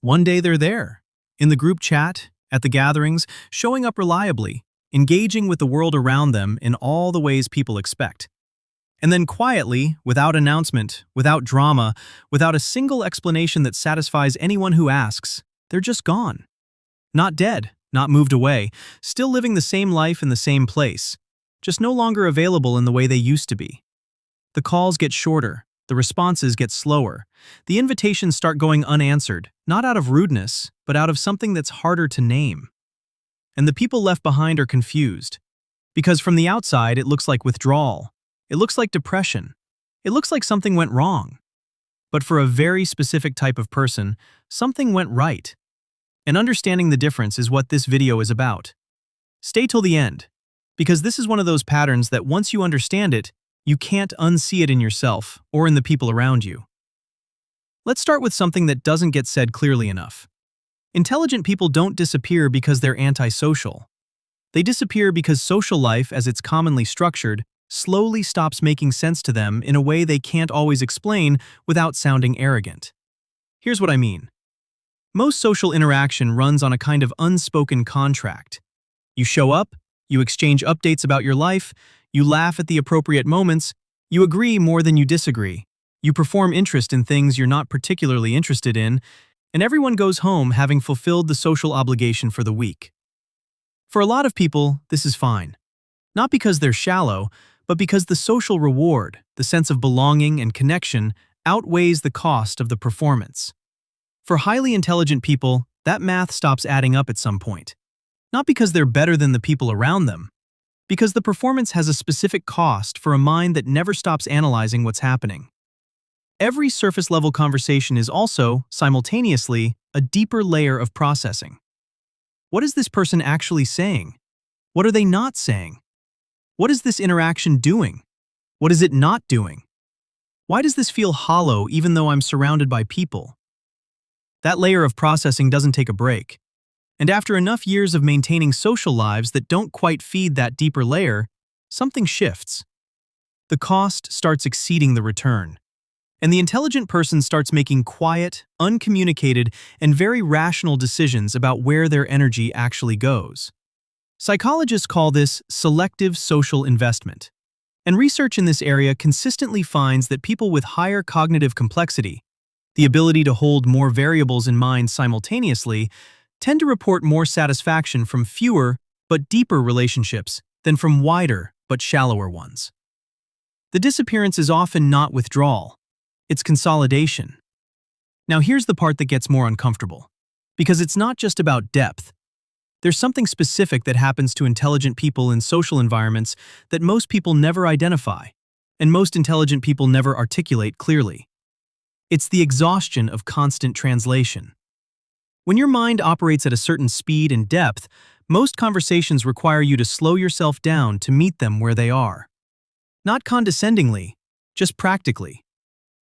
One day they're there, in the group chat, at the gatherings, showing up reliably, engaging with the world around them in all the ways people expect. And then quietly, without announcement, without drama, without a single explanation that satisfies anyone who asks, they're just gone. Not dead, not moved away, still living the same life in the same place, just no longer available in the way they used to be. The calls get shorter, the responses get slower, the invitations start going unanswered, not out of rudeness, but out of something that's harder to name. And the people left behind are confused, because from the outside it looks like withdrawal. It looks like depression. It looks like something went wrong. But for a very specific type of person, something went right. And understanding the difference is what this video is about. Stay till the end, because this is one of those patterns that once you understand it, you can't unsee it in yourself or in the people around you. Let's start with something that doesn't get said clearly enough. Intelligent people don't disappear because they're antisocial. They disappear because social life, as it's commonly structured, slowly stops making sense to them in a way they can't always explain without sounding arrogant. Here's what I mean. Most social interaction runs on a kind of unspoken contract. You show up, you exchange updates about your life, you laugh at the appropriate moments, you agree more than you disagree, you perform interest in things you're not particularly interested in, and everyone goes home having fulfilled the social obligation for the week. For a lot of people, this is fine. Not because they're shallow, but because the social reward, the sense of belonging and connection, outweighs the cost of the performance. For highly intelligent people, that math stops adding up at some point. Not because they're better than the people around them, because the performance has a specific cost for a mind that never stops analyzing what's happening. Every surface-level conversation is also, simultaneously, a deeper layer of processing. What is this person actually saying? What are they not saying? What is this interaction doing? What is it not doing? Why does this feel hollow even though I'm surrounded by people? That layer of processing doesn't take a break. And after enough years of maintaining social lives that don't quite feed that deeper layer, something shifts. The cost starts exceeding the return. And the intelligent person starts making quiet, uncommunicated, and very rational decisions about where their energy actually goes. Psychologists call this selective social investment. And research in this area consistently finds that people with higher cognitive complexity, the ability to hold more variables in mind simultaneously, tend to report more satisfaction from fewer but deeper relationships than from wider but shallower ones. The disappearance is often not withdrawal. It's consolidation. Now here's the part that gets more uncomfortable. Because it's not just about depth. There's something specific that happens to intelligent people in social environments that most people never identify, and most intelligent people never articulate clearly. It's the exhaustion of constant translation. When your mind operates at a certain speed and depth, most conversations require you to slow yourself down to meet them where they are. Not condescendingly, just practically.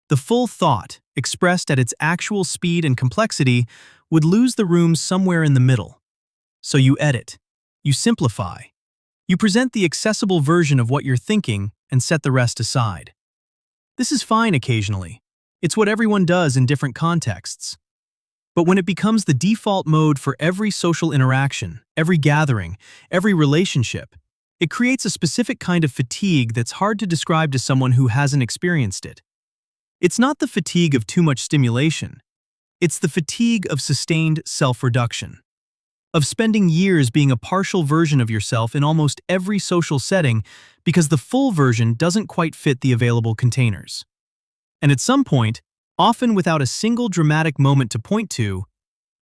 The full thought, expressed at its actual speed and complexity, would lose the room somewhere in the middle. So you edit, you simplify, you present the accessible version of what you're thinking and set the rest aside. This is fine occasionally. It's what everyone does in different contexts. But when it becomes the default mode for every social interaction, every gathering, every relationship, it creates a specific kind of fatigue that's hard to describe to someone who hasn't experienced it. It's not the fatigue of too much stimulation. It's the fatigue of sustained self-reduction. Of spending years being a partial version of yourself in almost every social setting because the full version doesn't quite fit the available containers. And at some point, often without a single dramatic moment to point to,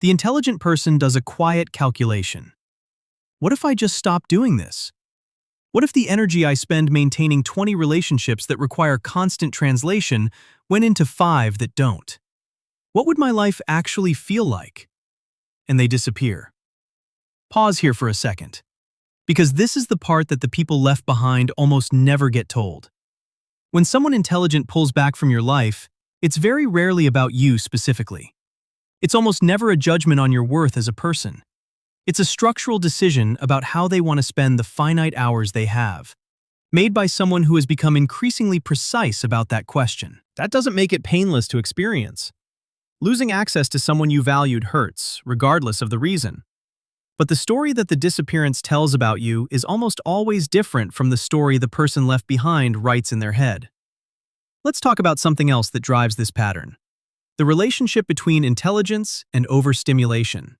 the intelligent person does a quiet calculation. What if I just stop doing this? What if the energy I spend maintaining 20 relationships that require constant translation went into 5 that don't? What would my life actually feel like? And they disappear. Pause here for a second, because this is the part that the people left behind almost never get told. When someone intelligent pulls back from your life, it's very rarely about you specifically. It's almost never a judgment on your worth as a person. It's a structural decision about how they want to spend the finite hours they have, made by someone who has become increasingly precise about that question. That doesn't make it painless to experience. Losing access to someone you valued hurts, regardless of the reason. But the story that the disappearance tells about you is almost always different from the story the person left behind writes in their head. Let's talk about something else that drives this pattern: the relationship between intelligence and overstimulation.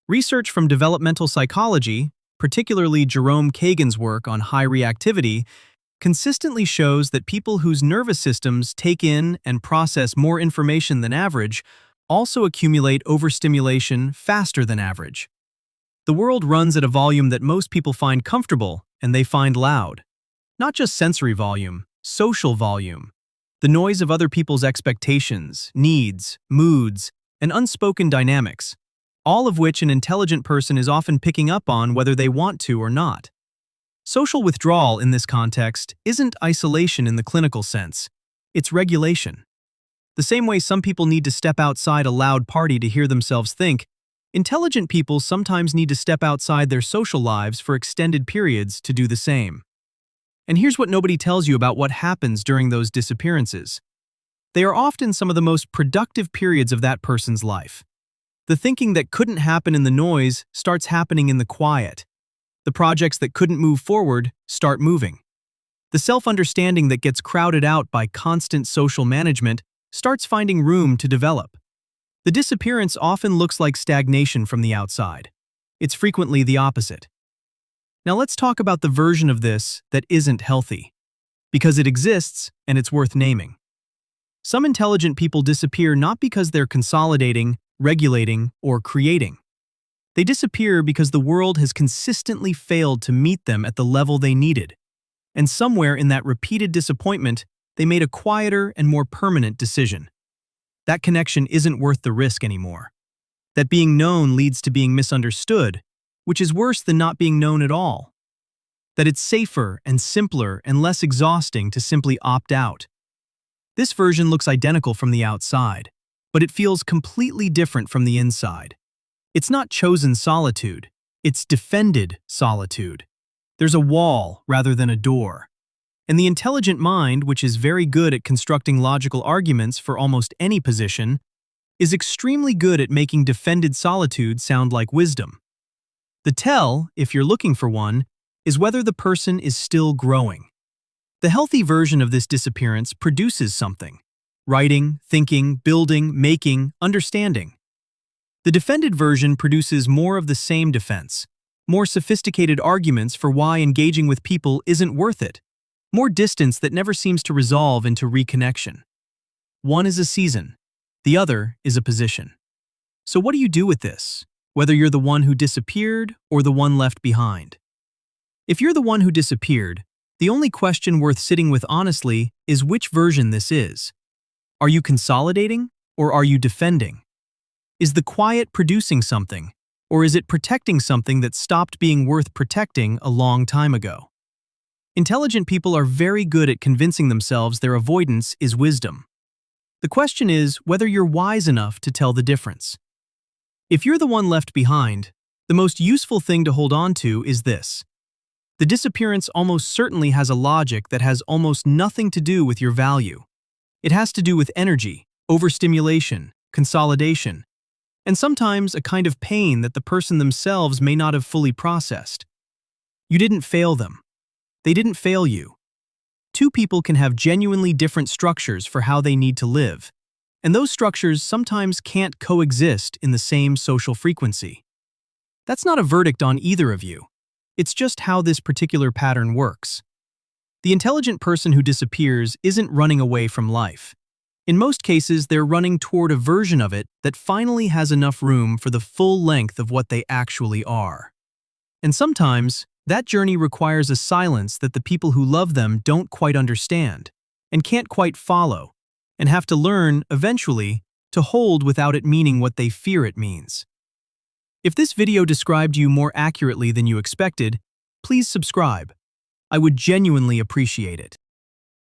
Research from developmental psychology, particularly Jerome Kagan's work on high reactivity, consistently shows that people whose nervous systems take in and process more information than average also accumulate overstimulation faster than average. The world runs at a volume that most people find comfortable and they find loud. Not just sensory volume, social volume. The noise of other people's expectations, needs, moods, and unspoken dynamics, all of which an intelligent person is often picking up on whether they want to or not. Social withdrawal in this context isn't isolation in the clinical sense, it's regulation. The same way some people need to step outside a loud party to hear themselves think, intelligent people sometimes need to step outside their social lives for extended periods to do the same. And here's what nobody tells you about what happens during those disappearances. They are often some of the most productive periods of that person's life. The thinking that couldn't happen in the noise starts happening in the quiet. The projects that couldn't move forward start moving. The self-understanding that gets crowded out by constant social management starts finding room to develop. The disappearance often looks like stagnation from the outside. It's frequently the opposite. Now let's talk about the version of this that isn't healthy, because it exists and it's worth naming. Some intelligent people disappear not because they're consolidating, regulating, or creating. They disappear because the world has consistently failed to meet them at the level they needed, and somewhere in that repeated disappointment, they made a quieter and more permanent decision. That connection isn't worth the risk anymore. That being known leads to being misunderstood, which is worse than not being known at all. That it's safer and simpler and less exhausting to simply opt out. This version looks identical from the outside, but it feels completely different from the inside. It's not chosen solitude, it's defended solitude. There's a wall rather than a door. And the intelligent mind, which is very good at constructing logical arguments for almost any position, is extremely good at making defended solitude sound like wisdom. The tell, if you're looking for one, is whether the person is still growing. The healthy version of this disappearance produces something: writing, thinking, building, making, understanding. The defended version produces more of the same defense, more sophisticated arguments for why engaging with people isn't worth it, more distance that never seems to resolve into reconnection. One is a season, the other is a position. So what do you do with this, whether you're the one who disappeared or the one left behind? If you're the one who disappeared, the only question worth sitting with honestly is which version this is. Are you consolidating or are you defending? Is the quiet producing something, or is it protecting something that stopped being worth protecting a long time ago? Intelligent people are very good at convincing themselves their avoidance is wisdom. The question is whether you're wise enough to tell the difference. If you're the one left behind, the most useful thing to hold on to is this: the disappearance almost certainly has a logic that has almost nothing to do with your value. It has to do with energy, overstimulation, consolidation, and sometimes a kind of pain that the person themselves may not have fully processed. You didn't fail them. They didn't fail you. Two people can have genuinely different structures for how they need to live, and those structures sometimes can't coexist in the same social frequency. That's not a verdict on either of you. It's just how this particular pattern works. The intelligent person who disappears isn't running away from life. In most cases, they're running toward a version of it that finally has enough room for the full length of what they actually are. And sometimes, that journey requires a silence that the people who love them don't quite understand, and can't quite follow, and have to learn, eventually, to hold without it meaning what they fear it means. If this video described you more accurately than you expected, please subscribe. I would genuinely appreciate it.